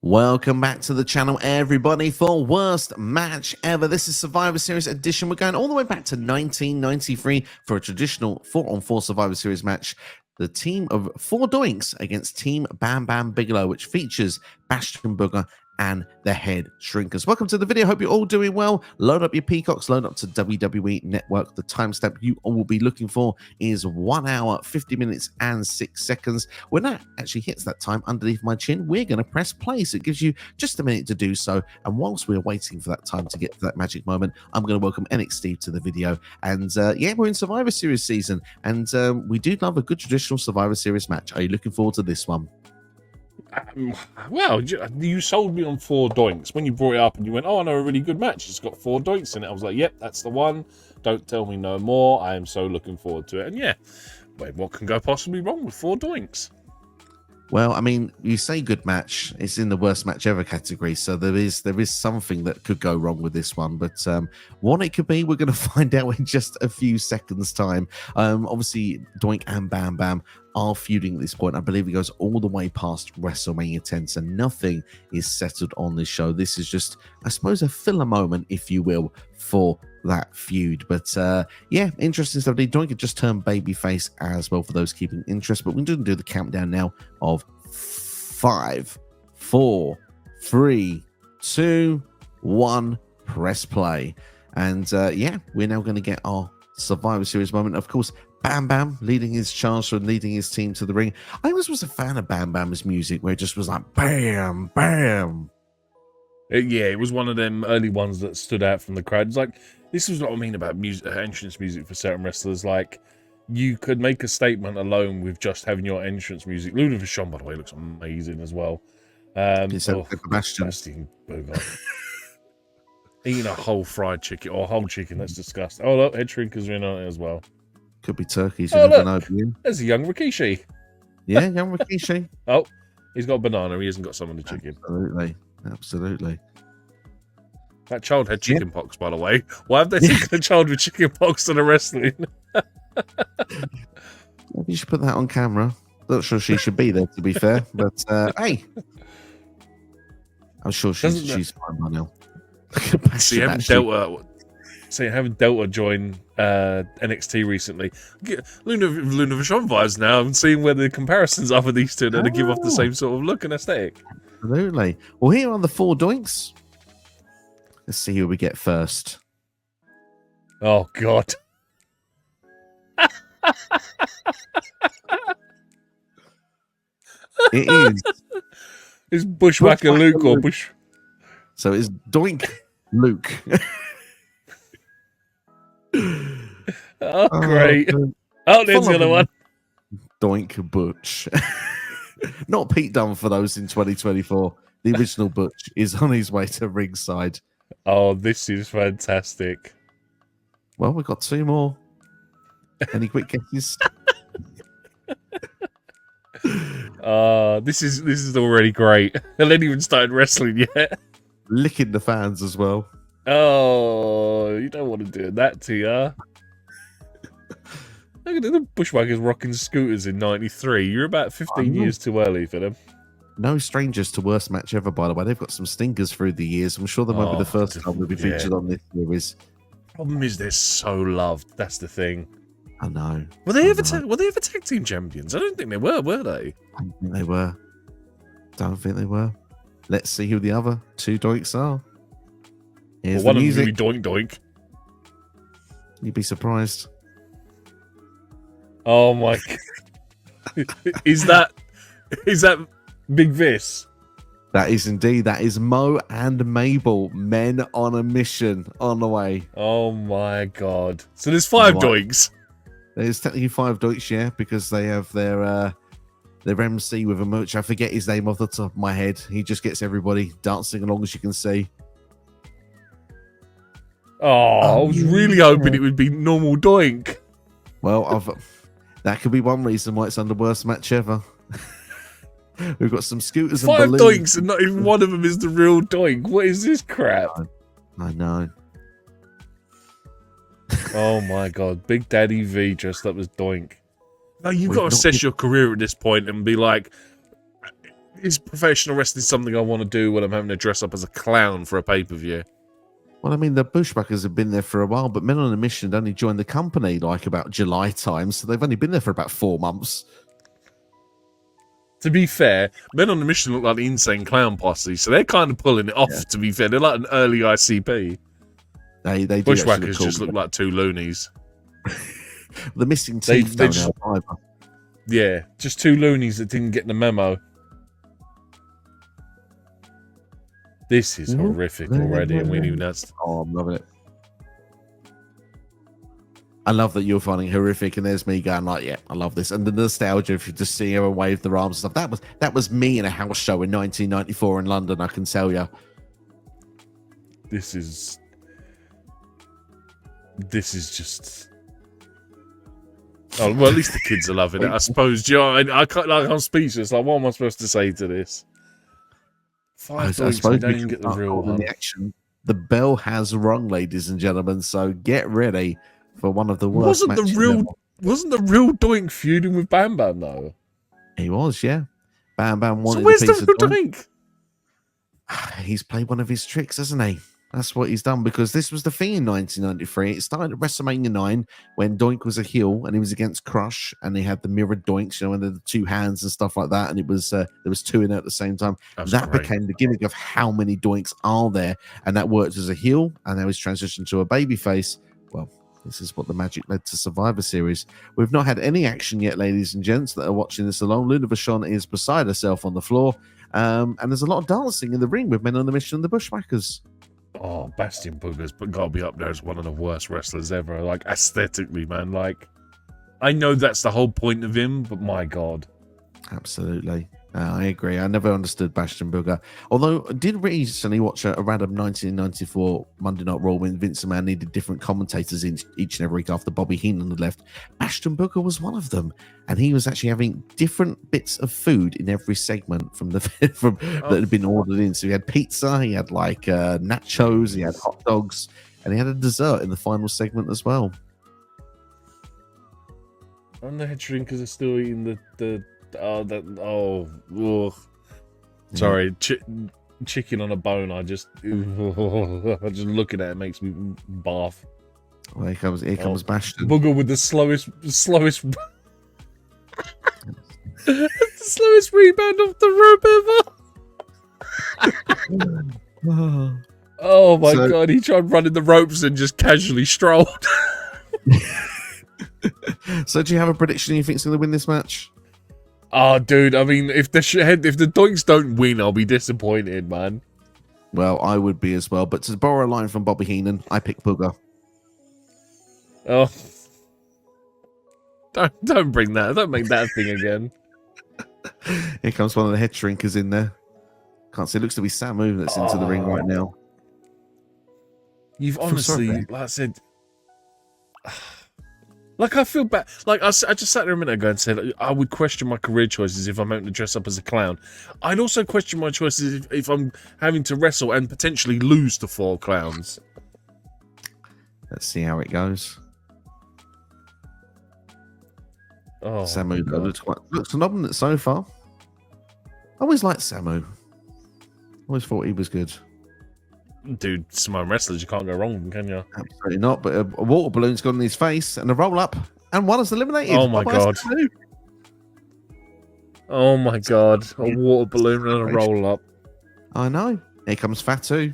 Welcome back to the channel, everybody, for Worst Match Ever. This is Survivor Series edition. We're going all the way back to 1993 for a traditional 4-on-4 Survivor Series match. The team of 4 Doinks against Team Bam Bam Bigelow, which features Bastion Booger and the Head Shrinkers. Welcome to the video. Hope you're all doing well. Load up your peacocks, load up to WWE Network. The timestamp you all will be looking for is 1 hour, 50 minutes, and 6 seconds. When that actually hits that time underneath my chin, we're going to press play. So it gives you just a minute to do so. And whilst we're waiting for that time to get to that magic moment, I'm going to welcome NXSteve to the video. And yeah, we're in Survivor Series season. And we do love a good traditional Survivor Series match. Are you looking forward to this one? Well, you sold me on 4 Doinks. When you brought it up and you went, oh, I know a really good match. It's got 4 Doinks in it. I was like, yep, that's the one. Don't tell me no more. I am so looking forward to it. And yeah, wait, what can go possibly wrong with 4 Doinks? Well, I mean, you say good match. It's in the worst match ever category, so there is something that could go wrong with this one. But what it could be, we're going to find out in just a few seconds' time. Obviously, Doink and Bam Bam are feuding at this point. I believe it goes all the way past WrestleMania 10, so nothing is settled on this show. This is just, I suppose, a filler moment, if you will, for that feud. But yeah, interesting stuff. Doink had just turned babyface as well for those keeping interest. But we're going to do the countdown now of 5, 4, 3, 2, 1. Press play. And yeah, we're now going to get our Survivor Series moment. Of course, Bam Bam leading his charge and leading his team to the ring. I always was a fan of Bam Bam's music, where it just was like bam, bam. Yeah, it was one of them early ones that stood out from the crowd. It's like, this is what I mean about music, entrance music for certain wrestlers. Like, you could make a statement alone with just having your entrance music. Luna Vachon, by the way, looks amazing as well. Bastion Booger. Eating a whole fried chicken, or whole chicken, that's disgusting. Oh, look, Head Shrinkers are in on it as well. Could be turkeys. Oh, look, there's a young Rikishi. Yeah, young Rikishi. Oh, he's got a banana. He hasn't got some of the chicken. Absolutely. That child had chicken pox, by the way. Why have they taken a child with chicken pox to the wrestling? Maybe you should put that on camera. Not sure she should be there, to be fair. But hey, I'm sure she's fine by now. See, having Delta join NXT recently, Luna Vachon vibes now. I'm seeing where the comparisons are for these two to give off the same sort of look and aesthetic. Absolutely. Well, here are the 4 Doinks. Let's see who we get first. Oh, God. It is. It's Bushwhacker Luke or Bush. So it's Doink Luke. Oh, great. Oh, there's the other one. Doink Butch. Not Pete Dunne for those in 2024. The original Butch is on his way to ringside. Oh, this is fantastic. Well, we've got 2 more. Any quick guesses? This is already great. I haven't even started wrestling yet. Licking the fans as well. Oh, you don't want to do that to ya. Look at the Bushwhackers rocking scooters in '93. You're about 15 years too early for them. No strangers to worst match ever, by the way. They've got some stinkers through the years. I'm sure they won't be the first time they'll be featured on this series. Problem is, they're so loved. That's the thing. I know. Were they ever tag team champions? I don't think they were they? I don't think they were. Don't think they were. Let's see who the other 2 Doinks are. Here's one the of music. them Doink. You'd be surprised. Oh my God. Is that Big Vis? That is indeed. That is Mo and Mabel, men on a mission on the way. Oh my God. So there's 5 Doinks. There's technically 5 Doinks, yeah, because they have their MC with them, which I forget his name off the top of my head. He just gets everybody dancing along, as you can see. Oh, I was really hoping it would be normal Doink. Well, that could be one reason why it's under worst match ever. We've got some scooters and 5 balloons. Doinks and not even one of them is the real Doink. What is this crap? I know. Oh my God. Big Daddy V dressed up as Doink. No, you've got to assess your career at this point and be like, is professional wrestling something I want to do when I'm having to dress up as a clown for a pay-per-view? Well, I mean, the Bushwhackers have been there for a while, but Men on a Mission had only joined the company like about July time, so they've only been there for about 4 months. To be fair, Men on the Mission look like the Insane Clown Posse, so they're kind of pulling it off, Yeah. to be fair. They're like an early ICP. They do Bushwhackers cool, just look like two loonies. the missing teeth they don't just- help either. Yeah, just two loonies that didn't get the memo. This is horrific already, and we ain't even announced. Oh, I'm loving it. I love that you're finding horrific, and there's me going like, yeah, I love this. And the nostalgia, if you just see everyone wave their arms and stuff, that was me in a house show in 1994 in London, I can tell you. This is just. Oh well, at least the kids are loving it. I suppose. You know, I can't, like, I'm speechless. Like, what am I supposed to say to this? I 5 suppose points. I we don't even can get the start real calling one. the action. The bell has rung, ladies and gentlemen. So get ready for one of the worst matches ever. Wasn't the real Doink feuding with Bam Bam though? He was, yeah. Bam Bam wanted So where's a the piece of real Doink. Doink? He's played one of his tricks, hasn't he? That's what he's done, because this was the thing in 1993. It started at WrestleMania 9 when Doink was a heel and he was against Crush, and they had the mirrored Doinks, you know, and the two hands and stuff like that. And it was there was two in it at the same time. That Great. became the gimmick of how many Doinks are there, and that worked as a heel, and now he's transitioned to a babyface. Well, this is what the magic led to Survivor Series. We've not had any action yet, ladies and gents that are watching this alone. Luna Vachon is beside herself on the floor, and there's a lot of dancing in the ring with Men on the Mission and the Bushwhackers. Oh, Bastion Booger's but got to be up there as one of the worst wrestlers ever. Like, aesthetically, man. Like, I know that's the whole point of him, but my God. Absolutely. I agree. I never understood Bastion Booger. Although I did recently watch a random 1994 Monday Night Raw when Vince McMahon needed different commentators in each and every week after Bobby Heenan had left. Bastion Booger was one of them. And he was actually having different bits of food in every segment from that had been ordered in. So he had pizza, he had like nachos, he had hot dogs, and he had a dessert in the final segment as well. And the head shrinkers are still eating sorry, chicken on a bone. I just just looking at it makes me barf. Well, here comes Bastion. Booger with the slowest the slowest rebound off the rope ever. Oh my God, he tried running the ropes and just casually strolled. So do you have a prediction you think's going to win this match? Oh, dude, I mean, if the Doinks don't win, I'll be disappointed, man. Well, I would be as well. But to borrow a line from Bobby Heenan, I pick Booger. Oh, don't bring that. Don't make that a thing again. Here comes one of the head shrinkers in there. Can't see. It looks to be Samu that's into the ring right now. You've honestly, like I said, like I feel bad. Like I just sat there a minute ago and said I would question my career choices if I'm having to dress up as a clown. I'd also question my choices if I'm having to wrestle and potentially lose to 4 clowns. Let's see how it goes. Oh, Samu looks phenomenal so far. I always liked Samu. Always thought he was good. Dude, Samoan wrestlers, you can't go wrong with them, can you? Absolutely not. But a water balloon's gone in his face and a roll up, and one is eliminated. Oh my God. Oh my God. A water balloon and a roll up. I know. Here comes Fatu.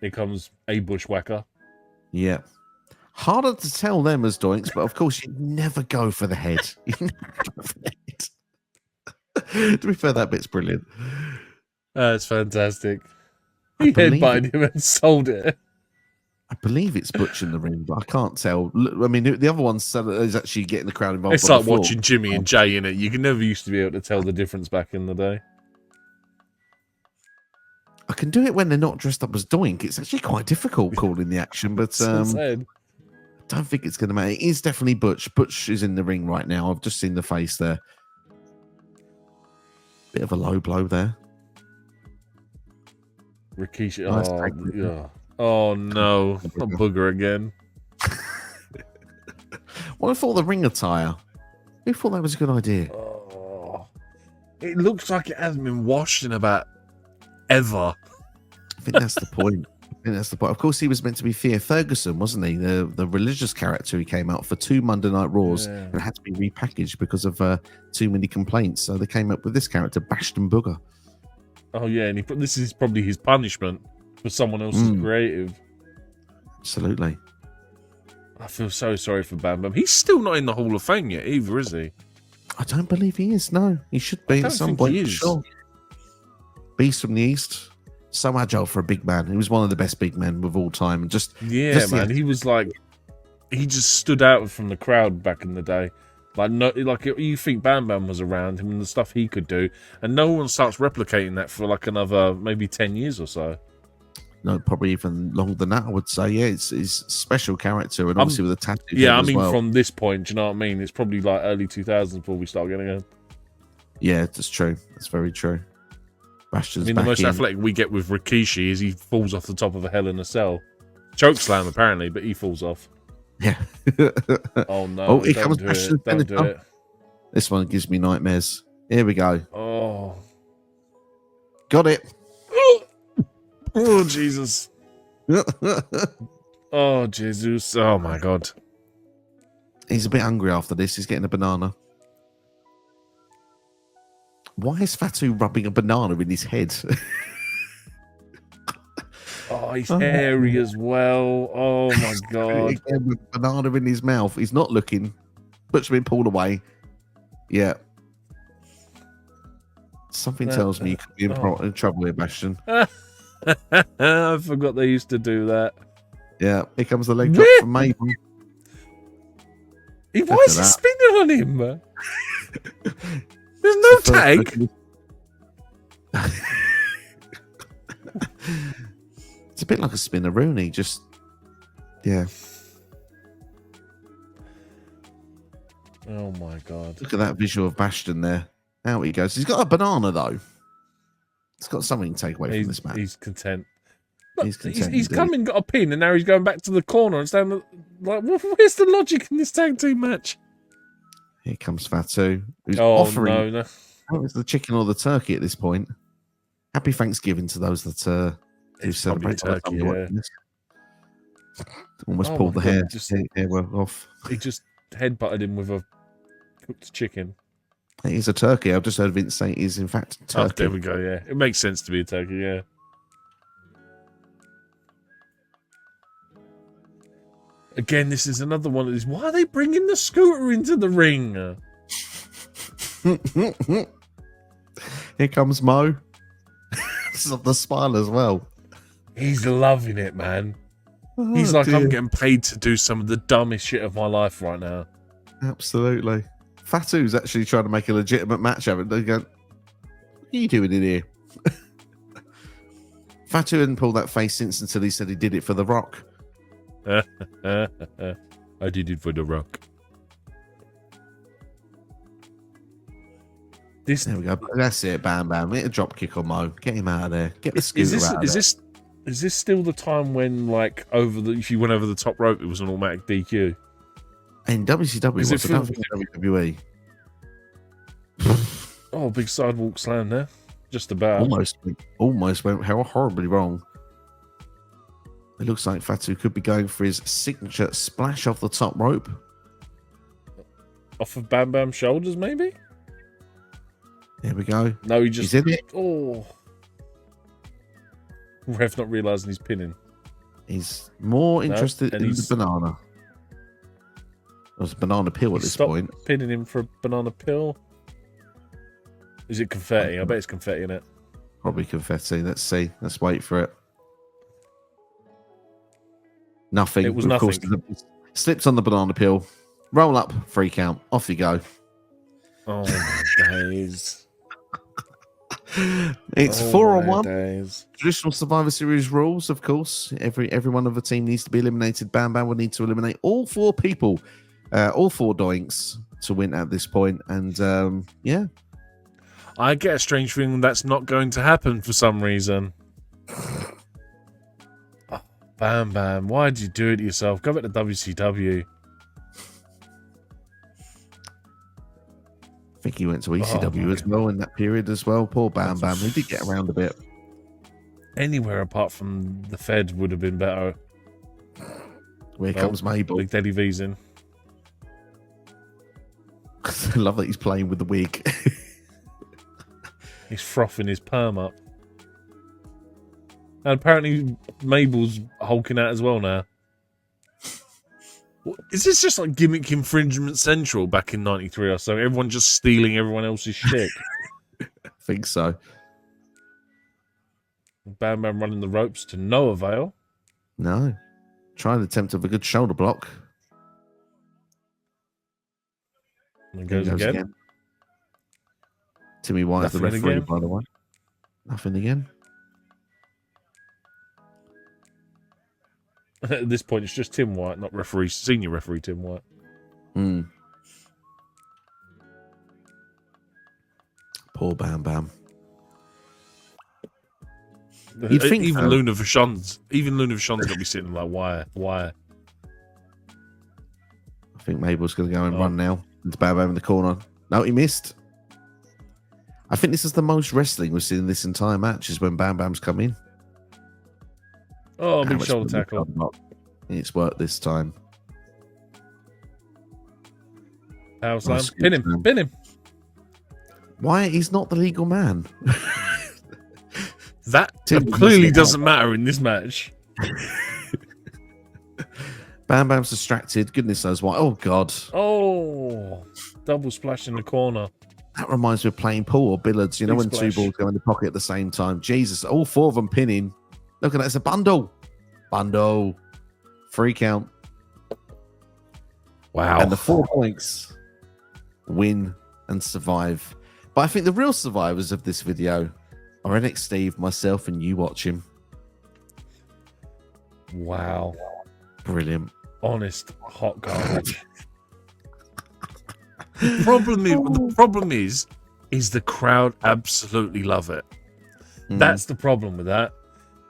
Here comes a bushwhacker. Yeah. Harder to tell them as Doinks, but of course you never go for the head. You never go for the head. To be fair, that bit's brilliant. That's fantastic. He headbutted him and sold it. I believe it's Butch in the ring, but I can't tell. I mean, the other one is actually getting the crowd involved. It's like watching Jimmy and Jay in it. You can never used to be able to tell the difference back in the day. I can do it when they're not dressed up as Doink. It's actually quite difficult calling the action, but I don't think it's going to matter. It is definitely Butch. Butch is in the ring right now. I've just seen the face there. Bit of a low blow there. Rikishi. Nice Oh no. A booger again. Well, I thought the ring attire. Who thought that was a good idea? Oh. It looks like it hasn't been washed in about ever. I think that's the point. Of course, he was meant to be Thea Ferguson, wasn't he? The religious character. He came out for 2 Monday Night Raws and had to be repackaged because of too many complaints. So they came up with this character, Bastion Booger. Oh yeah, and this is probably his punishment for someone else's creative. Absolutely. I feel so sorry for Bam Bam. He's still not in the Hall of Fame yet, either, is he? I don't believe he is. No, he should be at some point. Sure. Beast from the East. So agile for a big man. He was one of the best big men of all time. And man, he was like, he just stood out from the crowd back in the day. Like you think Bam Bam was around him and the stuff he could do, and no one starts replicating that for like another maybe 10 years or so. No, probably even longer than that, I would say. Yeah, it's special character, and obviously with a tattoo. Yeah, I mean, from this point, do you know what I mean? It's probably like early 2000s before we start getting in. Yeah, that's true. That's very true. Bastion's the most athletic we get with Rikishi is he falls off the top of a Hell in a Cell. Chokeslam, apparently, but he falls off. Yeah. Oh, no. Oh, here comes Bastion. Don't do it. This one gives me nightmares. Here we go. Oh. Got it. Oh, Jesus. Oh, Jesus. Oh, my God. He's a bit hungry after this. He's getting a banana. Why is Fatu rubbing a banana in his head? Oh, he's hairy as well. Oh, my God. Again, with a banana in his mouth. He's not looking. Butch been pulled away. Yeah. Something tells me you could be in trouble here, Bastion. I forgot they used to do that. Yeah, here comes the leg drop from Maven. Why is he spinning on him? There's no tag. It's a bit like a spinneroonie, just yeah. Oh my God! Look at that visual of Bastion there. Out he goes. He's got a banana though. He's got something to take away from this match. He's content. He's come and got a pin, and now he's going back to the corner and standing like, where's the logic in this tag team match? Here comes Fatu, who's offering. No. It's the chicken or the turkey at this point. Happy Thanksgiving to those that who celebrate turkey. Yeah. Almost pulled the hair. We're off. He just headbutted him with a cooked chicken. It is a turkey. I've just heard Vince say it is in fact turkey. Oh, there we go. Yeah, it makes sense to be a turkey. Yeah. Again, this is another one of these. Why are they bringing the scooter into the ring? Here comes Mo. This is the smile as well. He's loving it, man. He's like, I'm getting paid to do some of the dumbest shit of my life right now. Absolutely. Fatu's actually trying to make a legitimate match of it. They go, what are you doing in here? Fatu hadn't pulled that face since until he said he did it for The Rock. I did it for The Rock. There we go. That's it. Bam, bam. Hit a drop kick on Mo. Get him out of there. Get the scooter out of there. Is this still the time when, like, if you went over the top rope, it was an automatic DQ? In WCW, I don't think WWE. Oh, big sidewalk slam there. Just about. Almost went horribly wrong. It looks like Fatu could be going for his signature splash off the top rope. Off of Bam Bam's shoulders, maybe? Here we go. No, he's in it. Oh. Ref not realising he's pinning. He's more interested in the banana. It was a banana peel at this point. Pinning him for a banana peel. Is it confetti? I bet it's confetti in it. Probably confetti. Let's see. Let's wait for it. Nothing. It was of nothing. Course, slips on the banana peel. Roll up. 3 count. Off you go. Oh my days. It's 4-on-1. Traditional Survivor Series rules, of course. Every one of the team needs to be eliminated. Bam Bam will need to eliminate all 4 people, all 4 doinks to win at this point. And yeah, I get a strange feeling that's not going to happen for some reason. Oh, Bam Bam, why did you do it to yourself? Go back to WCW. I think he went to ECW as well in that period as well. Poor Bam Bam. He did get around a bit. Anywhere apart from the Fed would have been better. Here comes Mabel. Big Daddy V's in. I love that he's playing with the wig. He's frothing his perm up. And apparently Mabel's hulking out as well now. Is this just like gimmick infringement central back in 93 or so? Everyone just stealing everyone else's shit? I think so. Bam Bam running the ropes to no avail. No. Trying the attempt of a good shoulder block. And it goes again. Timmy White, the referee, again. by the way. Nothing again. At this point, it's just Tim White, not referee, senior referee Tim White. Poor Bam Bam. You'd think even Luna Vachon's got to be sitting like, why? I think Mabel's going to go and run now. It's Bam Bam in the corner. No, he missed. I think this is the most wrestling we've seen in this entire match is when Bam Bam's come in. Oh, big shoulder tackle. It's worked this time. Power slam. Pin him. Why? He's not the legal man. That clearly doesn't matter in this match. Bam Bam's distracted. Goodness knows why. Oh, God. Oh, double splash in the corner. That reminds me of playing pool or billiards. You know, when two balls go in the pocket at the same time. Jesus, all four of them pinning. Look at that. It's a bundle. Bundle. 3 count. Wow. And the 4 points win and survive. But I think the real survivors of this video are NXSteve, myself, and you watch him. Wow. Brilliant. Honest hot garbage. The problem is the crowd absolutely love it. That's the problem with that.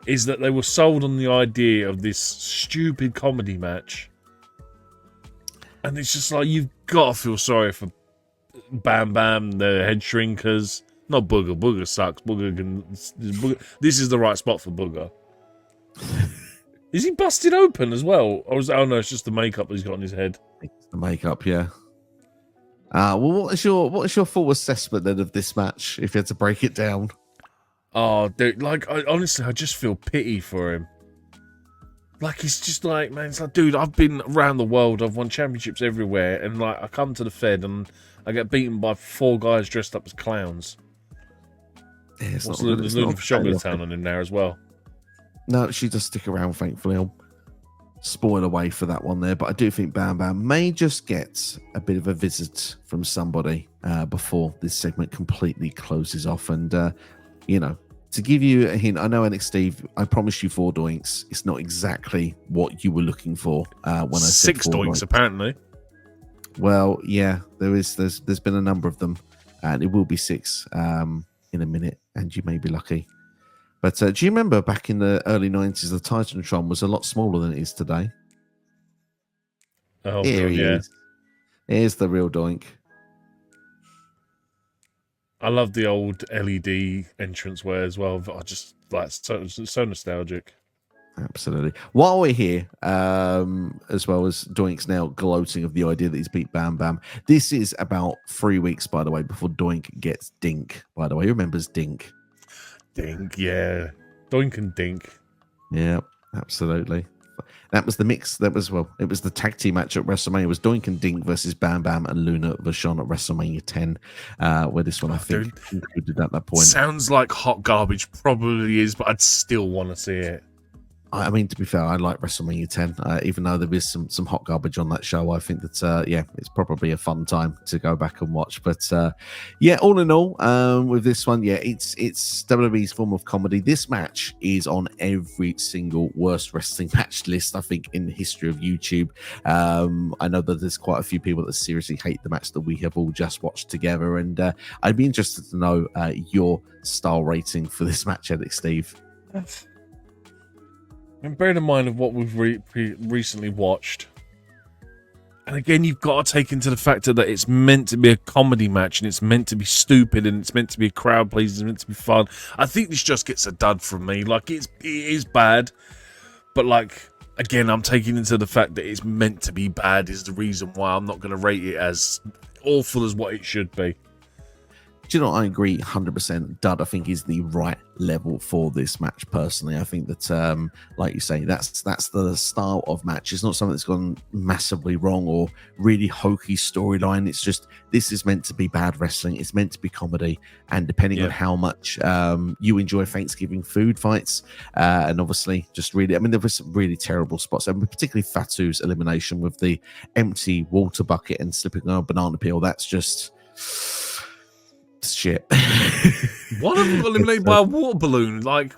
Is that they were sold on the idea of this stupid comedy match. And it's just like, you've got to feel sorry for Bam Bam, the head shrinkers. Not Booger. Booger sucks. This is the right spot for Booger. Is he busted open as well? Or is, oh no, it's just the makeup that he's got on his head. It's the makeup, yeah. Well, what is your full assessment then of this match, if you had to break it down? Oh, dude, like, honestly, I just feel pity for him. Like, he's just like, man, it's like, dude, I've been around the world, I've won championships everywhere, and like, I come to the Fed and I get beaten by 4 guys dressed up as clowns. Yeah, there's Luna Vachon town on him now as well. No, she does stick around, thankfully. I'll spoil away for that one there, but I do think Bam Bam may just get a bit of a visit from somebody before this segment completely closes off. And, you know, to give you a hint, I know NXSteve, I promise you 4 doinks. It's not exactly what you were looking for when I said 6 4 doinks, apparently. Well, yeah, there's been a number of them, and it will be 6 in a minute, and you may be lucky. But do you remember back in the early 90s, the Titantron was a lot smaller than it is today? Oh, Here he is. Here's the real doink. I love the old LED entranceway as well. I just like so nostalgic. Absolutely. While we're here, as well as Doink's now gloating of the idea that he's beat Bam Bam, this is about 3 weeks, by the way, before Doink gets Dink. By the way, who remembers Dink? Dink, yeah. Doink and Dink. Yeah, absolutely. That was the mix. That was, well, it was the tag team match at WrestleMania. It was Doink and Dink versus Bam Bam and Luna Vachon at WrestleMania 10, where this one, I think, included at that point. Sounds like hot garbage. Probably is, but I'd still want to see it. I mean, to be fair, I like WrestleMania 10, even though there is some hot garbage on that show. I think that, yeah, it's probably a fun time to go back and watch. But, yeah, all in all, with this one, yeah, it's WWE's form of comedy. This match is on every single worst wrestling match list, I think, in the history of YouTube. I know that there's quite a few people that seriously hate the match that we have all just watched together. And I'd be interested to know your style rating for this match, NXSteve. And bear in mind of what we've recently watched, And again, you've got to take into the factor that it's meant to be a comedy match, and it's meant to be stupid, and it's meant to be a crowd pleaser, it's meant to be fun. I think this just gets a dud from me. Like, it is bad, but like, again, I'm taking into the fact that it's meant to be bad is the reason why I'm not going to rate it as awful as what it should be. Do you know, I agree 100%. Dud, I think, is the right level for this match, personally. I think that, like you say, that's the style of match. It's not something that's gone massively wrong or really hokey storyline. It's just, this is meant to be bad wrestling. It's meant to be comedy. And depending on how much you enjoy Thanksgiving food fights, and obviously just really, I mean, there were some really terrible spots, and particularly Fatu's elimination with the empty water bucket and slipping on a banana peel. That's just shit. One of them got eliminated by a water balloon. Like,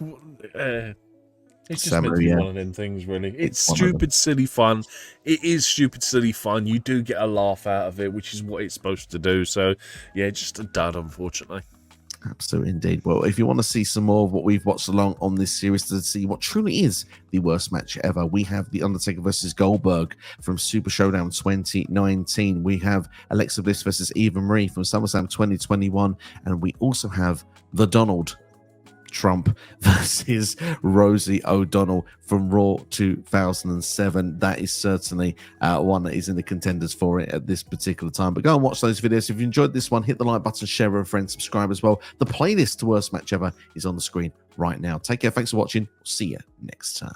it's just meant to be one of them things, really. It's stupid, silly fun. It is stupid, silly fun. You do get a laugh out of it, which is what it's supposed to do. So, yeah, just a dud, unfortunately. Absolutely, indeed. Well, if you want to see some more of what we've watched along on this series to see what truly is the worst match ever, we have The Undertaker versus Goldberg from Super Showdown 2019. We have Alexa Bliss versus Eva Marie from SummerSlam 2021. And we also have The Donald Trump versus Rosie O'Donnell from Raw 2007. That is certainly one that is in the contenders for it at this particular time. But go and watch those videos. If you enjoyed this one, hit the like button, share with a friend, subscribe as well. The playlist to Worst Match Ever is on the screen right now. Take care. Thanks for watching. See you next time.